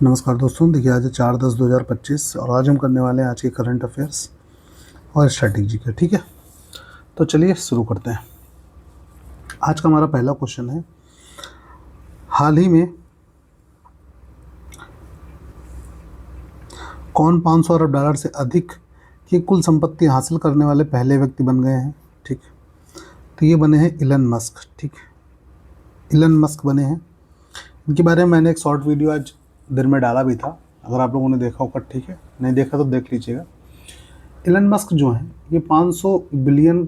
नमस्कार दोस्तों, देखिए आज है 4/10/2025 और आज हम करने वाले हैं आज के करंट अफेयर्स और स्ट्रैटेजी के। ठीक है, तो चलिए शुरू करते हैं। आज का हमारा पहला क्वेश्चन है, हाल ही में कौन 500 अरब डॉलर से अधिक की कुल संपत्ति हासिल करने वाले पहले व्यक्ति बन गए हैं। ठीक, तो ये बने हैं इलन मस्क। ठीक, इलन मस्क बने हैं। इनके बारे में मैंने एक शॉर्ट वीडियो आज दिन में डाला भी था, अगर आप लोगों ने देखा होगा। ठीक है, नहीं देखा तो देख लीजिएगा। इलन मस्क जो है ये 500 बिलियन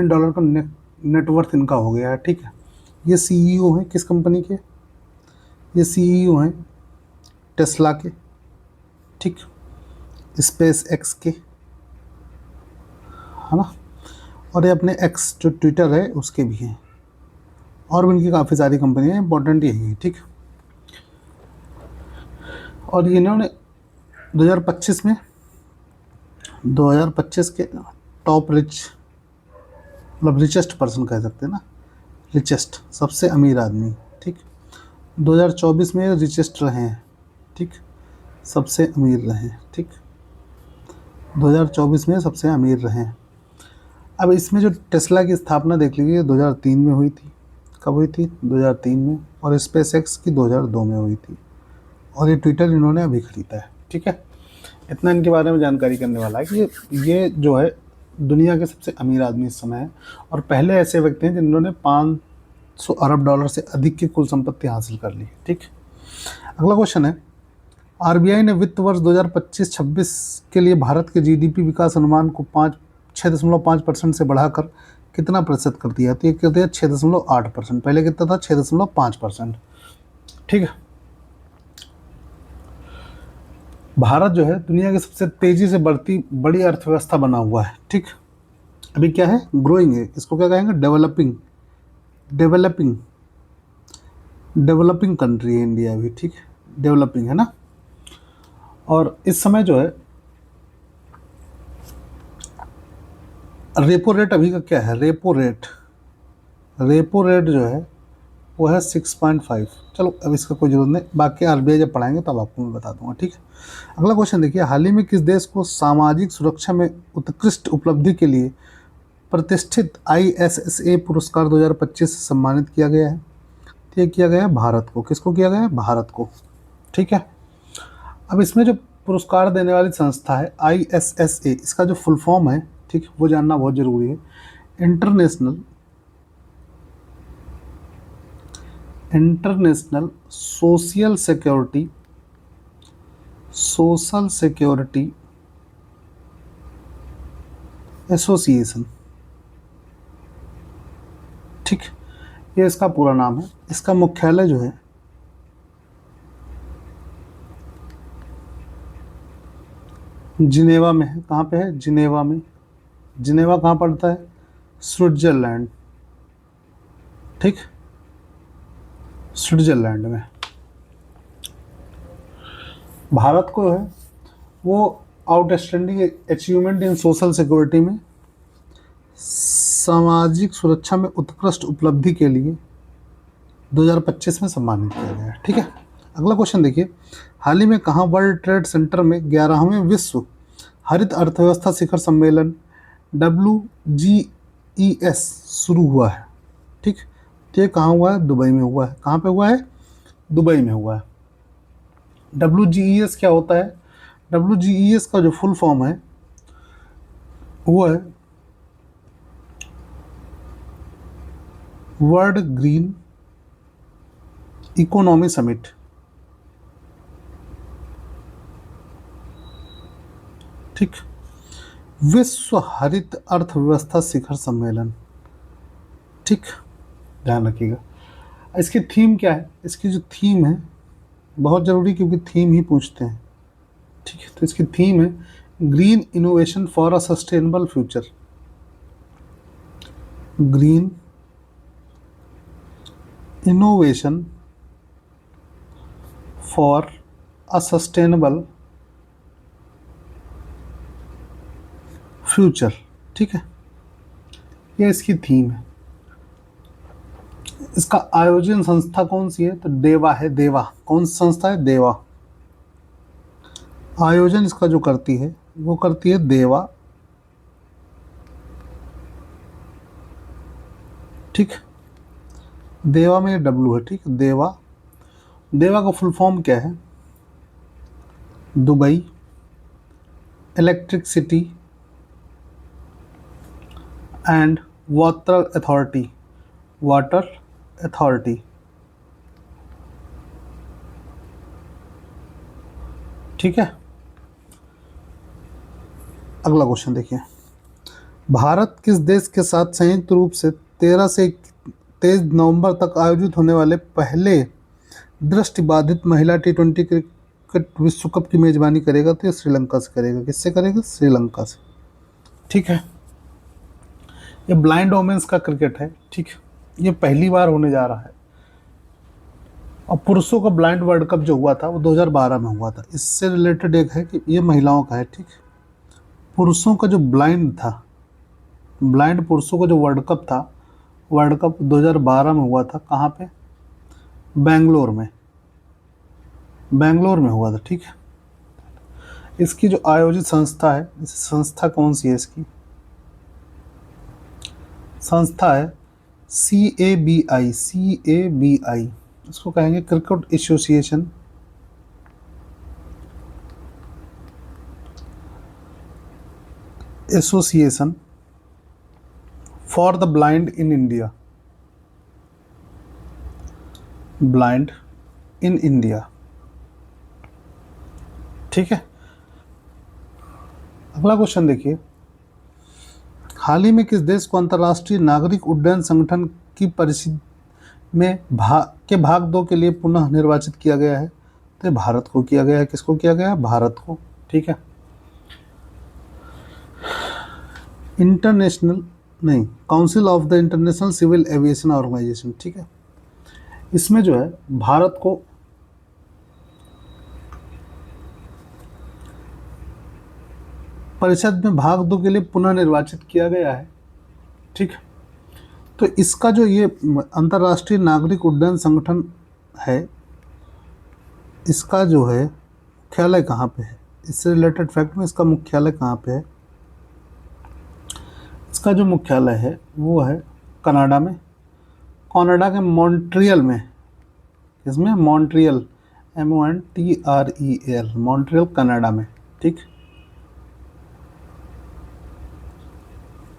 डॉलर का नेटवर्थ इनका हो गया है। ठीक है, ये सीईओ हैं किस कंपनी के? ये सीईओ हैं टेस्ला के, ठीक, स्पेस एक्स के, है ना, और ये अपने एक्स जो ट्विटर है उसके भी हैं, और भी इनकी काफ़ी सारी कंपनियाँ हैं, इंपॉर्टेंट यही है। ठीक, और इन्होंने 2025 के टॉप मतलब रिचेस्ट पर्सन कह सकते हैं ना, रिचेस्ट सबसे अमीर आदमी। ठीक, 2024 में रिचेस्ट रहे हैं। ठीक, सबसे अमीर रहे हैं। ठीक, 2024 में सबसे अमीर रहे हैं। अब इसमें जो टेस्ला की स्थापना देख लीजिए 2003 में हुई थी। कब हुई थी? 2003 में। और स्पेस एक्स की 2002 में हुई थी। और ये ट्विटर इन्होंने अभी खरीदा है। ठीक है, इतना इनके बारे में जानकारी करने वाला है कि ये जो है दुनिया के सबसे अमीर आदमी इस समय है, और पहले ऐसे व्यक्ति हैं जिन्होंने 500 अरब डॉलर से अधिक की कुल संपत्ति हासिल कर ली। ठीक, अगला क्वेश्चन है, आरबीआई ने वित्त वर्ष 2025-26 के लिए भारत के जीडीपी विकास अनुमान को 6.5% से बढ़ाकर कितना प्रतिशत कर दिया? तो ये कहते हैं 6.8%। पहले कितना था? 6.5%। ठीक है, भारत जो है दुनिया की सबसे तेजी से बढ़ती बड़ी अर्थव्यवस्था बना हुआ है। ठीक, अभी क्या है? ग्रोइंग है। इसको क्या कहेंगे? डेवलपिंग कंट्री है इंडिया भी। ठीक, डेवलपिंग है ना। और इस समय जो है रेपो रेट अभी का क्या है? रेपो रेट जो है वो है 6.5। चलो अब इसका कोई जरूरत नहीं, बाकी आरबीआई जब पढ़ाएंगे तब आपको मैं बता दूंगा। ठीक है, अगला क्वेश्चन देखिए, हाल ही में किस देश को सामाजिक सुरक्षा में उत्कृष्ट उपलब्धि के लिए प्रतिष्ठित ISSA पुरस्कार 2025 से सम्मानित किया गया है? ये किया गया है भारत को। किसको किया गया है? भारत को। ठीक है, अब इसमें जो पुरस्कार देने वाली संस्था है ISSA, इसका जो फुल फॉर्म है, ठीक, वो जानना बहुत जरूरी है। International social security association. ठीक, ये इसका पूरा नाम है। इसका मुख्यालय जो है जिनेवा में है। कहाँ पे है? जिनेवा में। जिनेवा कहाँ पड़ता है? स्विट्जरलैंड। ठीक, स्विट्जरलैंड में। भारत को है वो outstanding achievement in social security में सामाजिक सुरक्षा में उत्कृष्ट उपलब्धि के लिए 2025 में सम्मानित किया गया है। ठीक है, अगला क्वेश्चन देखिए, हाल ही में कहाँ वर्ल्ड ट्रेड सेंटर में 11वें विश्व हरित अर्थव्यवस्था शिखर सम्मेलन WGES शुरू हुआ है? ठीक, तो ये कहाँ हुआ है? दुबई में हुआ है। कहाँ पे हुआ है? दुबई में हुआ है। WGES क्या होता है? WGES का जो फुल फॉर्म है वो है वर्ल्ड ग्रीन इकोनॉमी समिट। ठीक, विश्व हरित अर्थव्यवस्था शिखर सम्मेलन। ठीक, ध्यान रखिएगा। इसकी थीम क्या है? इसकी जो थीम है बहुत जरूरी, क्योंकि थीम ही पूछते हैं। ठीक है, तो इसकी थीम है green innovation for a sustainable future. Green innovation for a sustainable future. ठीक है, ये इसकी थीम है। इसका आयोजन संस्था कौन सी है? तो देवा है, देवा। कौन सी संस्था है? देवा। आयोजन इसका जो करती है वो करती है देवा। ठीक, देवा में ये डब्लू है। ठीक, देवा। देवा का फुल फॉर्म क्या है? Dubai electricity and water authority. Water authority. ठीक है। अगला क्वेश्चन देखिए, भारत किस देश के साथ संयुक्त रूप से 13 से 23 नवंबर तक आयोजित होने वाले पहले दृष्टिबाधित महिला T20 क्रिकेट विश्व कप की मेजबानी करेगा? तो ये श्रीलंका से करेगा। किससे करेगा? श्रीलंका से। ठीक है। ये ब्लाइंड वोमेन्स का क्रिकेट है। ठीक, ये पहली बार होने जा रहा है। और पुरुषों का ब्लाइंड वर्ल्ड कप जो हुआ था वो 2012 में हुआ था। इससे रिलेटेड एक है कि ये महिलाओं का है। ठीक, पुरुषों का जो ब्लाइंड था, ब्लाइंड पुरुषों का जो वर्ल्ड कप था, वर्ल्ड कप 2012 में हुआ था। कहाँ पे? बेंगलोर में। बेंगलोर में हुआ था। ठीक है। इसकी जो आयोजित संस्था है, इस संस्था कौन सी है? इसकी संस्था है CABI। CABI इसको कहेंगे cricket association association for the blind in India. Blind in India. ठीक है। अगला क्वेश्चन देखिए, हाल ही में किस देश को अंतर्राष्ट्रीय नागरिक उड्डयन संगठन की परिषद में भाग 2 के लिए पुनः निर्वाचित किया गया है? तो ये भारत को किया गया है। किसको किया गया है? भारत को। ठीक है। इंटरनेशनल नहीं, council of the international civil aviation organisation. ठीक है। इसमें जो है भारत को परिषद में भाग 2 के लिए पुनः निर्वाचित किया गया है। ठीक, तो इसका जो ये अंतर्राष्ट्रीय नागरिक उड्डयन संगठन है, इसका जो है मुख्यालय कहाँ पे है? इससे रिलेटेड फैक्ट में इसका मुख्यालय कहाँ पे है? इसका जो मुख्यालय है वो है कनाडा में। कनाडा के मॉन्ट्रियल में। इसमें मॉन्ट्रियल, MONTREAL, मॉन्ट्रियल कनाडा में। ठीक,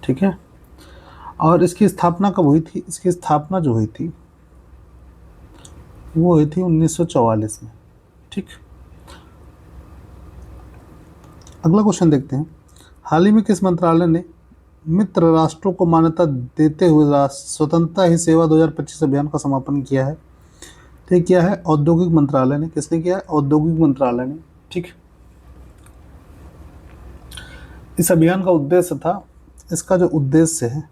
ठीक है। और इसकी स्थापना कब हुई थी? इसकी स्थापना जो हुई थी वो हुई थी 1944 में। ठीक, अगला क्वेश्चन देखते हैं, हाल ही में किस मंत्रालय ने मित्र राष्ट्रों को मान्यता देते हुए स्वतंत्रता ही सेवा 2025 अभियान का समापन किया है? तो ये किया है औद्योगिक मंत्रालय ने। किसने किया है? औद्योगिक मंत्रालय ने। ठीक, इस अभियान का उद्देश्य था, इसका जो उद्देश्य है,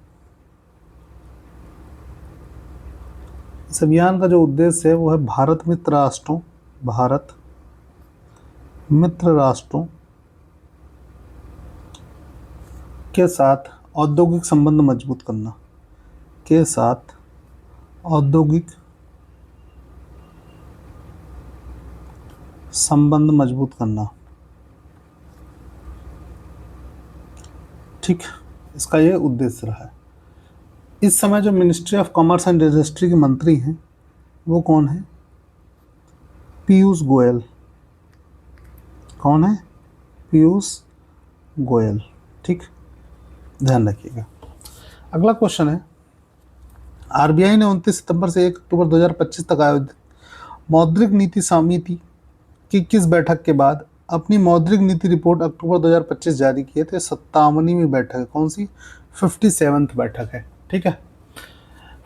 इस अभियान का जो उद्देश्य है वो है भारत मित्र राष्ट्रों के साथ औद्योगिक संबंध मजबूत करना। के साथ औद्योगिक संबंध मजबूत करना। ठीक, इसका ये उद्देश्य रहा है। इस समय जो ministry of commerce and industry के मंत्री हैं वो कौन है? पीयूष गोयल। कौन है? पीयूष गोयल। ठीक, ध्यान रखिएगा। अगला क्वेश्चन है, आरबीआई ने 29 सितंबर से 1 अक्टूबर 2025 तक आयोजित मौद्रिक नीति समिति की किस बैठक के बाद अपनी मौद्रिक नीति रिपोर्ट अक्टूबर 2025 जारी की है? तो 57वीं बैठक है। कौन सी? 57th बैठक है। ठीक है,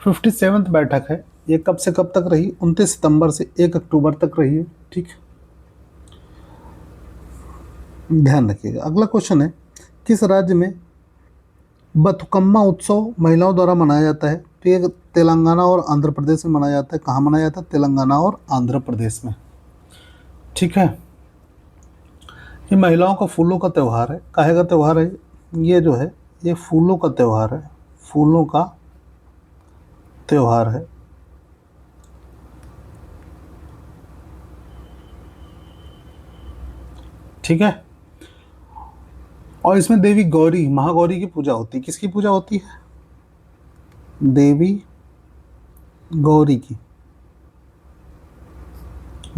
57th बैठक है। ये कब से कब तक रही? 29 सितंबर से 1 अक्टूबर तक रही है। ठीक, ध्यान रखिएगा। अगला क्वेश्चन है, किस राज्य में बथुकम्मा उत्सव महिलाओं द्वारा मनाया जाता है? तो ये तेलंगाना और आंध्र प्रदेश में मनाया जाता है। कहाँ मनाया जाता है? तेलंगाना और आंध्र प्रदेश में। ठीक है, ये महिलाओं का फूलों का त्यौहार है। काहे का त्यौहार है? ये जो है ये फूलों का त्यौहार है। फूलों का त्यौहार है। ठीक है। और इसमें देवी गौरी महागौरी की पूजा होती है। किसकी पूजा होती है? देवी गौरी की,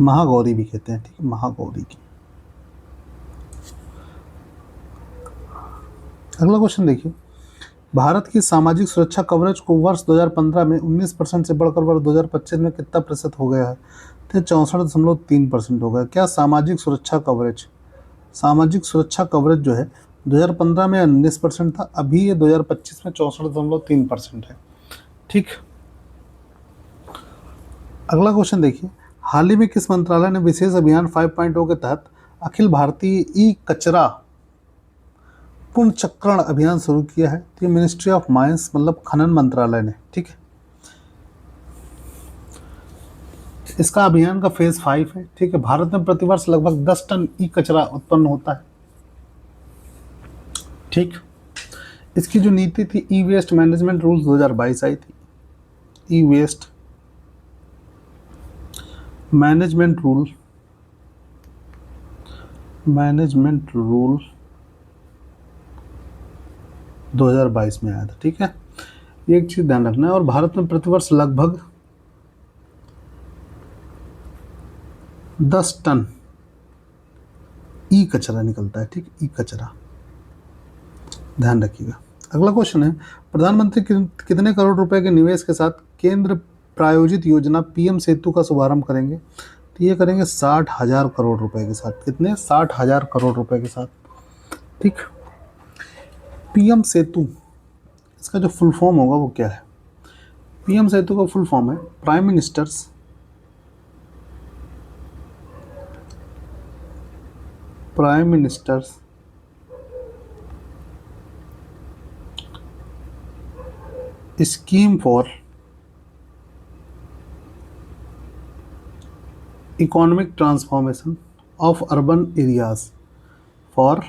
महागौरी भी कहते हैं, ठीक है, महागौरी की। अगला क्वेश्चन देखिए, भारत की सामाजिक सुरक्षा कवरेज को वर्ष 2015 में 19% से बढ़कर वर्ष 2025 में कितना प्रतिशत हो गया है? तो 64.3% हो गया। क्या सामाजिक सुरक्षा कवरेज जो है 2015 में 19% था, अभी ये 2025 में 64.3% है। ठीक। अगला क्वेश्चन देखिए, हाल ही में किस मंत्रालय ने विशेष अभियान 5.0 के तहत अखिल भारतीय ई कचरा पुनर्चक्रण अभियान शुरू किया है? तो ये मिनिस्ट्री ऑफ माइंस मतलब खनन मंत्रालय ने। ठीक है, इसका अभियान का फेज 5 है। ठीक है, भारत में प्रतिवर्ष लगभग 10 टन ई कचरा उत्पन्न होता है। ठीक, इसकी जो नीति थी ई वेस्ट मैनेजमेंट रूल्स 2022 आई थी। ई वेस्ट मैनेजमेंट रूल 2022 में आया था। ठीक है, ये एक चीज ध्यान रखना है। और भारत में प्रतिवर्ष लगभग 10 टन ई कचरा निकलता है। ठीक, ई कचरा ध्यान रखिएगा। अगला क्वेश्चन है, प्रधानमंत्री कितने करोड़ रुपए के निवेश के साथ केंद्र प्रायोजित योजना पीएम सेतु का शुभारंभ करेंगे? तो ये करेंगे 60,000 करोड़ रुपए के साथ। कितने? 60,000 करोड़ रुपए के साथ। ठीक, पीएम सेतु इसका जो फुल फॉर्म होगा वो क्या है? पीएम सेतु का फुल फॉर्म है prime ministers scheme for economic transformation of urban areas, for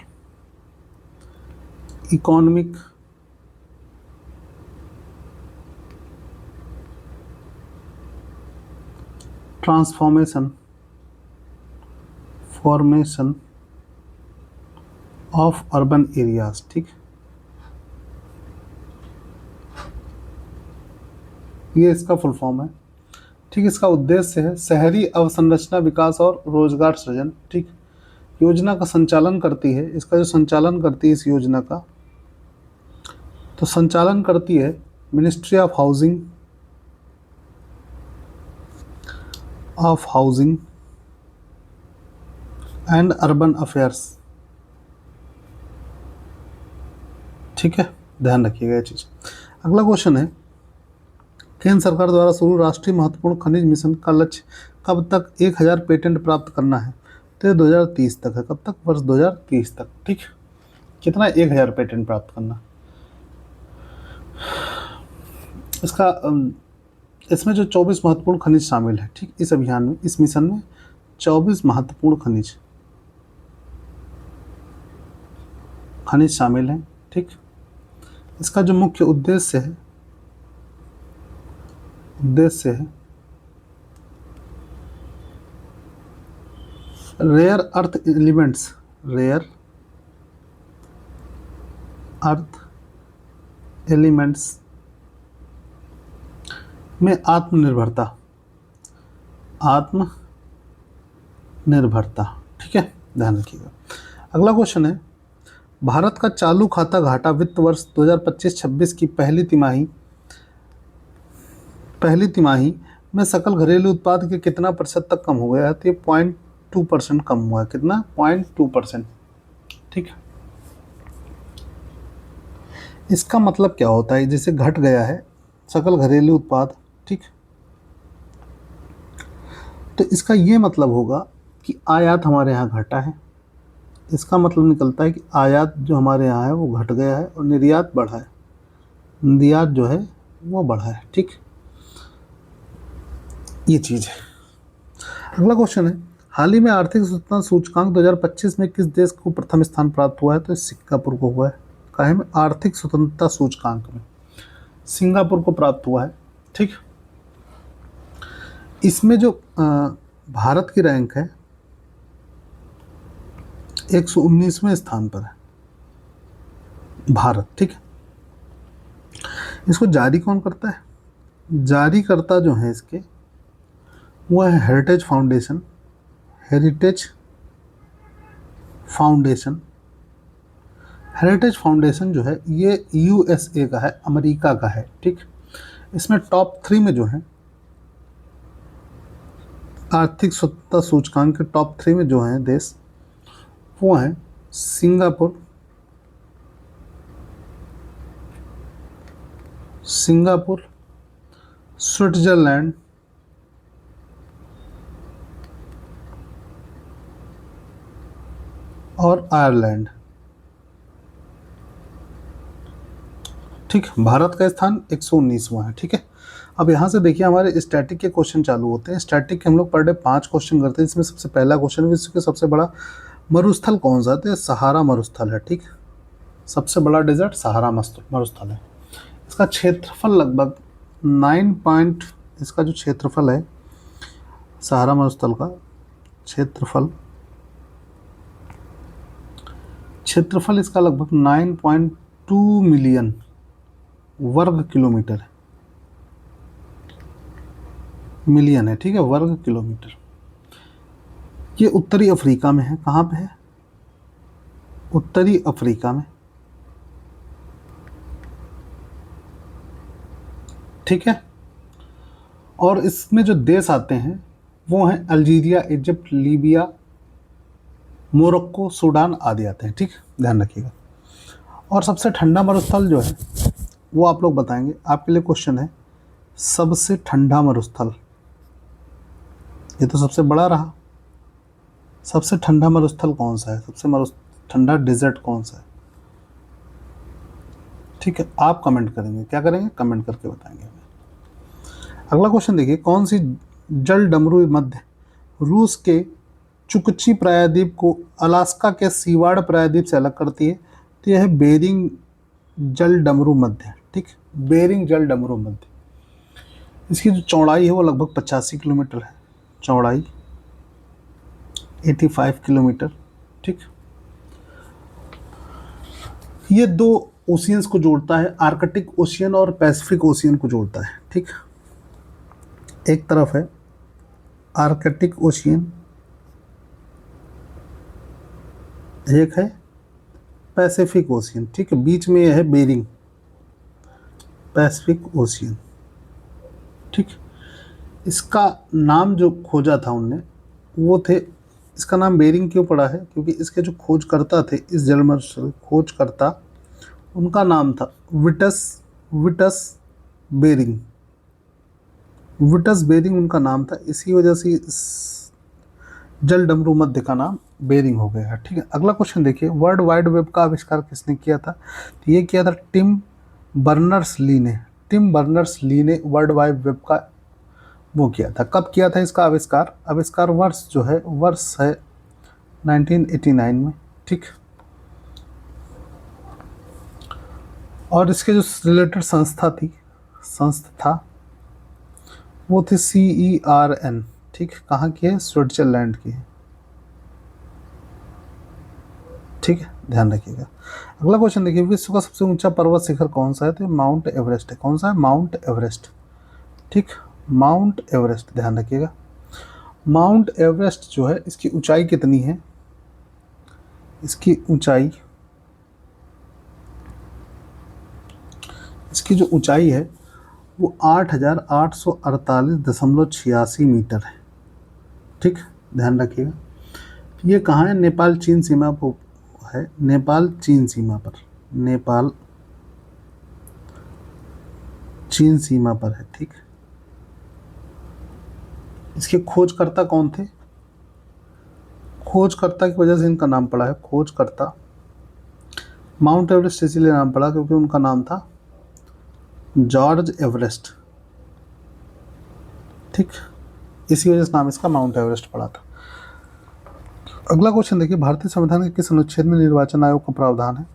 economic transformation of urban areas. ठीक, ये इसका फुल फॉर्म है। ठीक, इसका उद्देश्य है शहरी अवसंरचना विकास और रोजगार सृजन। ठीक, योजना का संचालन करती है, इसका जो संचालन करती है इस योजना का, तो संचालन करती है ministry of housing and urban affairs. ठीक है, ध्यान रखिएगा ये चीज। अगला क्वेश्चन है, केंद्र सरकार द्वारा शुरू राष्ट्रीय महत्वपूर्ण खनिज मिशन का लक्ष्य कब तक 1000 पेटेंट प्राप्त करना है? तो 2030 तक है। कब तक? वर्ष 2030 तक। ठीक, कितना? 1000 पेटेंट प्राप्त करना। इसका इसमें जो 24 महत्वपूर्ण खनिज शामिल है। ठीक, इस अभियान में, इस मिशन में 24 महत्वपूर्ण खनिज शामिल हैं। ठीक, इसका जो मुख्य उद्देश्य है रेयर अर्थ एलिमेंट्स में आत्मनिर्भरता। ठीक है, ध्यान रखिएगा। अगला क्वेश्चन है, भारत का चालू खाता घाटा वित्त वर्ष 2025-26 की पहली तिमाही में सकल घरेलू उत्पाद के कितना प्रतिशत तक कम हो गया है? तो ये 0.2% कम हुआ है। कितना? 0.2%। ठीक, इसका मतलब क्या होता है? जैसे घट गया है सकल घरेलू उत्पाद। ठीक, तो इसका ये मतलब होगा कि आयात हमारे यहाँ घटा है। इसका मतलब निकलता है कि आयात जो हमारे यहाँ है वो घट गया है और निर्यात बढ़ा है, निर्यात जो है वो बढ़ा है। ठीक, ये चीज़ है। अगला क्वेश्चन है, हाल ही में आर्थिक सुदृढ़ता सूचकांक 2025 में किस देश को प्रथम स्थान प्राप्त हुआ है? तो सिंगापुर को हुआ है। काहे में? आर्थिक स्वतंत्रता सूचकांक में सिंगापुर को प्राप्त हुआ है। ठीक, इसमें जो भारत की रैंक है 119वें स्थान पर है भारत। ठीक है, इसको जारी कौन करता है? जारी करता जो है इसके, वो है heritage foundation. Heritage foundation, heritage foundation जो है ये यूएसए का है, अमेरिका का है। ठीक, इसमें टॉप 3 में जो है आर्थिक स्वतंत्रता सूचकांक के टॉप 3 में जो हैं देश, वो हैं सिंगापुर, स्विट्जरलैंड और आयरलैंड। ठीक, भारत का स्थान 119वां है। ठीक है, अब यहाँ से देखिए हमारे स्टैटिक के क्वेश्चन चालू होते हैं। स्टैटिक के हम लोग पर डे 5 क्वेश्चन करते हैं। इसमें सबसे पहला क्वेश्चन, विश्व के सबसे बड़ा मरुस्थल कौन सा है? तो सहारा मरुस्थल है। ठीक, सबसे बड़ा डेजर्ट सहारा मरुस्थल है। इसका क्षेत्रफल लगभग 9 पॉइंट, इसका जो क्षेत्रफल है सहारा मरुस्थल का क्षेत्रफल इसका लगभग 9.2 मिलियन वर्ग किलोमीटर है। मिलियन है, ठीक है, वर्ग किलोमीटर। ये उत्तरी अफ्रीका में है। कहाँ पे है? उत्तरी अफ्रीका में। ठीक है, और इसमें जो देश आते हैं वो हैं Algeria, Egypt, Libya, Morocco, Sudan आदि आते हैं। ठीक, ध्यान रखिएगा। और सबसे ठंडा मरुस्थल जो है वो आप लोग बताएंगे। आपके लिए क्वेश्चन है, सबसे ठंडा मरुस्थल, ये तो सबसे बड़ा रहा। सबसे ठंडा मरुस्थल कौन सा है? सबसे ठंडा डेजर्ट कौन सा है? ठीक है, आप कमेंट करेंगे। क्या करेंगे? कमेंट करके बताएंगे हमें। अगला क्वेश्चन देखिए, कौन सी जल डमरू मध्य रूस के चुकची प्रायद्वीप को अलास्का के सीवाड़ प्रायद्वीप से अलग करती है? तो यह है बेरिंग जल डमरू मध्य। ठीक, बेरिंग जल डमरू मध्य। इसकी जो चौड़ाई है वो लगभग 85 किलोमीटर है। चौड़ाई 85 किलोमीटर। ठीक, ये दो ओशियंस को जोड़ता है, आर्कटिक ओशियन और पैसिफिक ओशियन को जोड़ता है। ठीक, एक तरफ है आर्कटिक ओशियन, एक है पैसिफिक ओशियन। ठीक है, बीच में यह है बेरिंग पैसिफिक ओशियन। ठीक, इसका नाम जो खोजा था उनने वो थे, इसका नाम बेरिंग क्यों पड़ा है? क्योंकि इसके जो खोजकर्ता थे, इस जलमंडल खोजकर्ता, उनका नाम था विटस बेरिंग। विटस बेरिंग उनका नाम था, इसी वजह से इस जल डमरू मध्य का नाम बेरिंग हो गया है। ठीक है, अगला क्वेश्चन देखिए, वर्ल्ड वाइड वेब का आविष्कार किसने किया था? तो ये किया था टिम बर्नर्स-ली ने। टिम बर्नर्स-ली ने वर्ल्ड वाइड वेब का वो किया था। कब किया था इसका आविष्कार? आविष्कार वर्ष जो है, वर्ष है 1989 में। ठीक, और इसके जो रिलेटेड संस्था वो थी CERN। ठीक, कहाँ की है? स्विट्जरलैंड की है। ठीक है, ध्यान रखिएगा। अगला क्वेश्चन देखिए, विश्व का सबसे ऊंचा पर्वत शिखर कौन सा है? तो माउंट एवरेस्ट है। कौन सा है? Mount Everest. ठीक, माउंट एवरेस्ट, ध्यान रखिएगा। माउंट एवरेस्ट जो है, इसकी ऊंचाई कितनी है? इसकी जो ऊंचाई है वो 8,848.86 मीटर है। ठीक, ध्यान रखिएगा। ये कहाँ है? नेपाल चीन सीमा पर है। नेपाल चीन सीमा पर है। ठीक, इसके खोजकर्ता कौन थे? खोजकर्ता की वजह से इनका नाम पड़ा है खोजकर्ता। माउंट एवरेस्ट इसीलिए नाम पड़ा क्योंकि उनका नाम था जॉर्ज एवरेस्ट। ठीक, इसी वजह से नाम इसका माउंट एवरेस्ट पड़ा था। अगला क्वेश्चन देखिए, भारतीय संविधान के किस अनुच्छेद में निर्वाचन आयोग का प्रावधान है?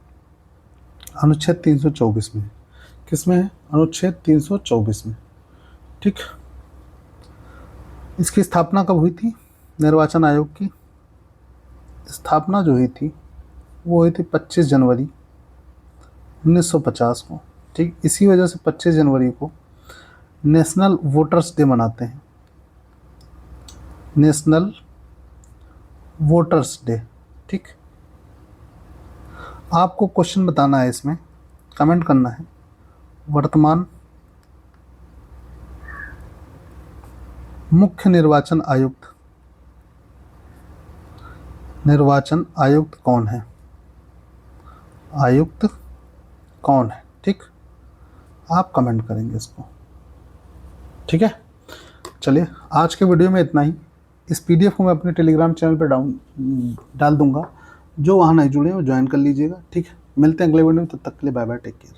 अनुच्छेद 324 में। किस में है? अनुच्छेद 324 में। ठीक, इसकी स्थापना कब हुई थी निर्वाचन आयोग की? स्थापना जो हुई थी वो हुई थी 25 जनवरी 1950 को। ठीक, इसी वजह से 25 जनवरी को नेशनल वोटर्स डे मनाते हैं, नेशनल वोटर्स डे। ठीक, आपको क्वेश्चन बताना है, इसमें कमेंट करना है वर्तमान मुख्य निर्वाचन आयुक्त कौन है, आयुक्त कौन है। ठीक, आप कमेंट करेंगे इसको। ठीक है, चलिए आज के वीडियो में इतना ही। इस पीडीएफ को मैं अपने टेलीग्राम चैनल पर डाल दूंगा, जो वहाँ नहीं जुड़े हैं वो ज्वाइन कर लीजिएगा। ठीक है, मिलते हैं अगले वीडियो में, तब तक के लिए बाय बाय, टेक केयर।